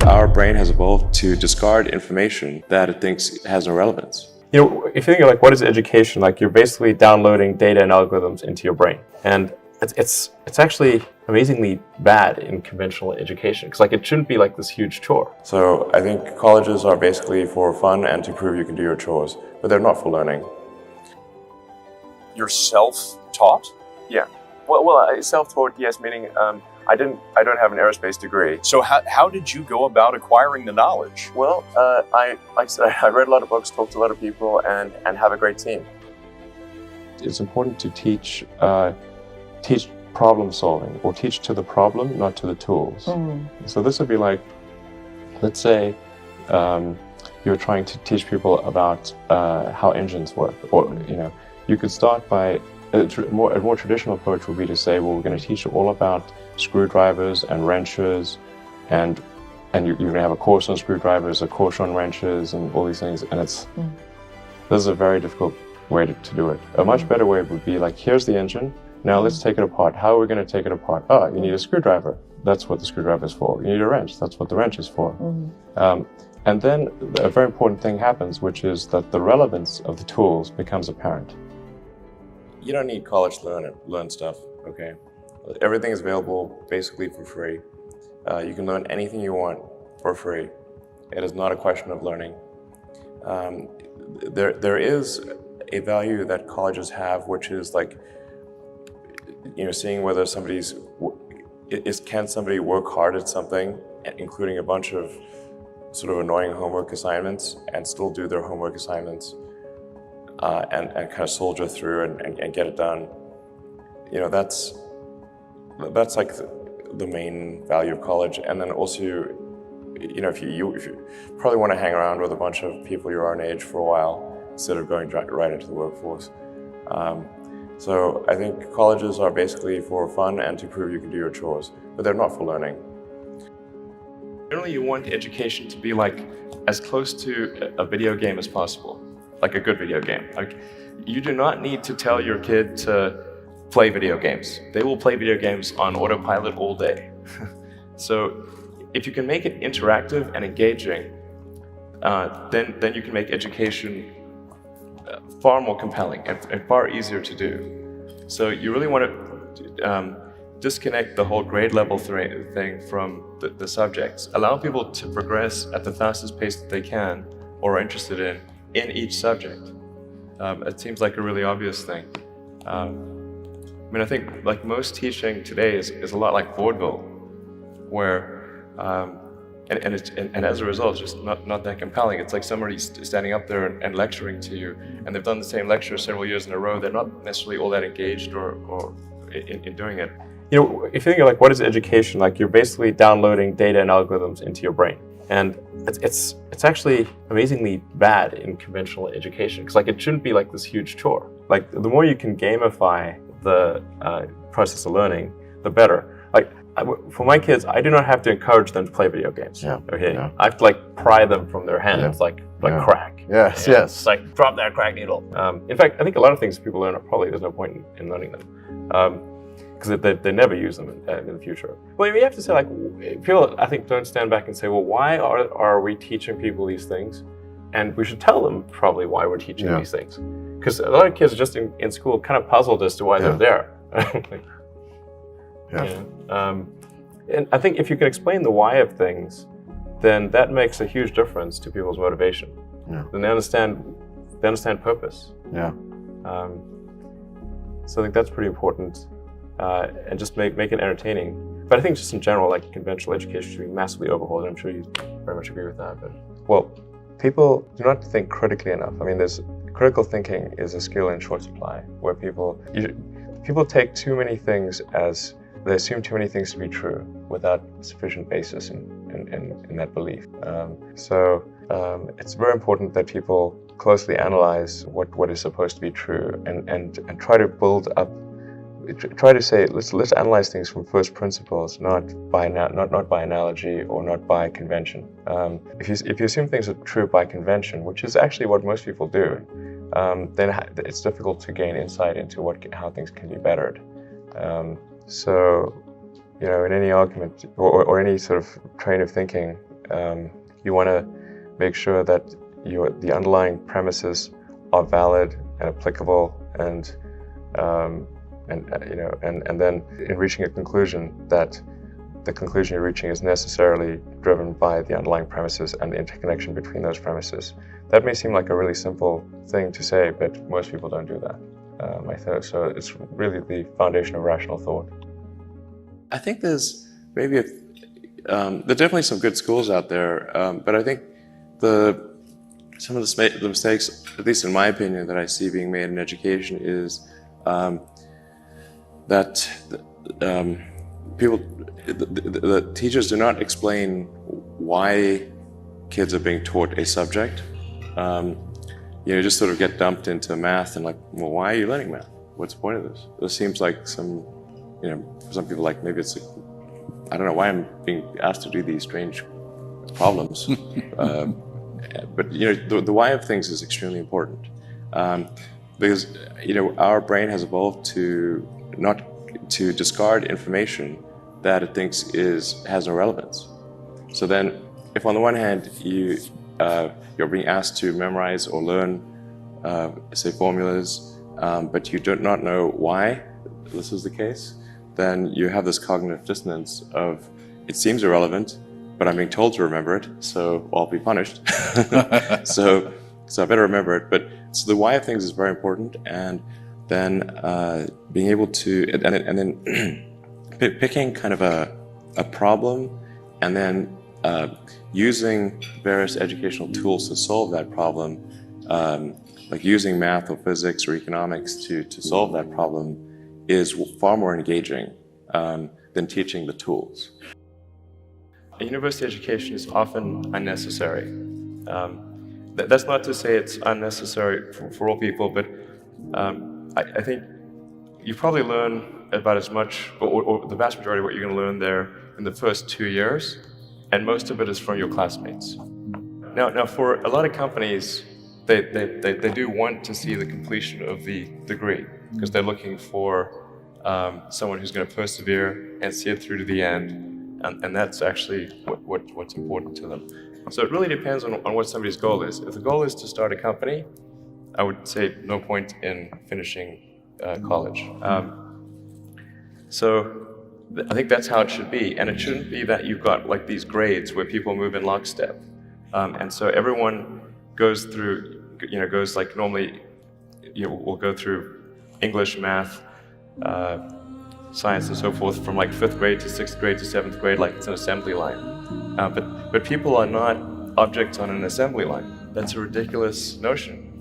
Our brain has evolved to discard information that it thinks has no relevance. If you think of like what is education, like you're basically downloading data and algorithms into your brain, and it's actually amazingly bad in conventional education because like it shouldn't be like this huge chore. So I think colleges are basically for fun and to prove you can do your chores, but they're not for learning. You're self-taught? Yeah. Well, self-taught, yes, meaning I don't have an aerospace degree. So how did you go about acquiring the knowledge? Well, like I said, I read a lot of books, talked to a lot of people, and have a great team. It's important to teach problem solving, or teach to the problem, not to the tools. So this would be like, let's say you're trying to teach people about how engines work, or you could start by a more traditional approach would be to say, well, we're going to teach you all about screwdrivers and wrenches, and you're going to have a course on screwdrivers, a course on wrenches, and all these things. And this is a very difficult way to do it. A much better way would be like, here's the engine. Now let's take it apart. How are we going to take it apart? Oh, you need a screwdriver. That's what the screwdriver is for. You need a wrench. That's what the wrench is for. And then a very important thing happens, which is that the relevance of the tools becomes apparent. You don't need college to learn stuff, okay? Everything is available basically for free. You can learn anything you want for free. It is not a question of learning. There is a value that colleges have, which is like, seeing whether can somebody work hard at something, including a bunch of sort of annoying homework assignments, and still do their homework assignments, and kind of soldier through and get it done. That's like the main value of college. And then also, if you probably want to hang around with a bunch of people your own age for a while instead of going right into the workforce. So I think colleges are basically for fun and to prove you can do your chores, but they're not for learning. Generally, you want education to be like as close to a video game as possible, like a good video game. Like, you do not need to tell your kid to play video games. They will play video games on autopilot all day. So if you can make it interactive and engaging, then you can make education far more compelling and far easier to do. So you really want to disconnect the whole grade level thing from the subjects. Allow people to progress at the fastest pace that they can or are interested in each subject. It seems like a really obvious thing. I think like most teaching today is a lot like vaudeville, where and as a result, it's just not that compelling. It's like somebody standing up there and lecturing to you, and they've done the same lecture several years in a row. They're not necessarily all that engaged or in doing it. If you think of like what is education, like you're basically downloading data and algorithms into your brain, and it's actually amazingly bad in conventional education because like it shouldn't be like this huge chore. Like the more you can gamify the process of learning, the better. Like for my kids, I do not have to encourage them to play video games. Okay, I have to like pry them from their hands, like crack. Yes. It's like drop that crack needle. In fact, I think a lot of things people learn probably there's no point in learning them because they never use them in the future. Well, you have to say like people I think don't stand back and say, well, why are we teaching people these things? And we should tell them probably why we're teaching these things. Because a lot of kids are just in school kind of puzzled as to why they're there. And I think if you can explain the why of things, then that makes a huge difference to people's motivation. Then they understand purpose. So I think that's pretty important, and just make it entertaining. But I think just in general, like conventional education should be massively overhauled. I'm sure you very much agree with that. But well, people do not think critically enough. I mean, critical thinking is a skill in short supply, where people take too many things they assume too many things to be true without sufficient basis in that belief. So it's very important that people closely analyze what is supposed to be true and try to build up. Try to say let's analyze things from first principles, not by analogy or not by convention. If you assume things are true by convention, which is actually what most people do, then it's difficult to gain insight into how things can be bettered. So, in any argument or any sort of train of thinking, You want to make sure that the underlying premises are valid and applicable, and then in reaching a conclusion, that the conclusion you're reaching is necessarily driven by the underlying premises and the interconnection between those premises. That may seem like a really simple thing to say, but most people don't do that. So it's really the foundation of rational thought. I think there's maybe there are definitely some good schools out there, but I think some of the mistakes, at least in my opinion, that I see being made in education is that the teachers do not explain why kids are being taught a subject. Just sort of get dumped into math and like, well, why are you learning math? What's the point of this? This seems like some, for some people, like maybe it's like, I don't know why I'm being asked to do these strange problems. But the why of things is extremely important, because our brain has evolved to discard information that it thinks has no relevance. So then, if on the one hand you're being asked to memorize or learn, say, formulas, but you do not know why this is the case, then you have this cognitive dissonance of, it seems irrelevant, but I'm being told to remember it, so I'll be punished. so I better remember it. So the why of things is very important, and then being able to, and then picking kind of a problem, and then using various educational tools to solve that problem, like using math or physics or economics to solve that problem, is far more engaging than teaching the tools. A university education is often unnecessary. That's not to say it's unnecessary for all people, but I think you probably learn about as much, or the vast majority of what you're going to learn there in the first 2 years, and most of it is from your classmates. Now for a lot of companies, they do want to see the completion of the degree, because they're looking for someone who's going to persevere and see it through to the end, and that's actually what's important to them. So it really depends on what somebody's goal is. If the goal is to start a company, I would say no point in finishing college. So I think that's how it should be, and it shouldn't be that you've got like these grades where people move in lockstep, and so everyone goes through, goes like normally, we'll go through English, math, science, and so forth from like 5th grade to 6th grade to 7th grade, like it's an assembly line. But people are not objects on an assembly line. That's a ridiculous notion.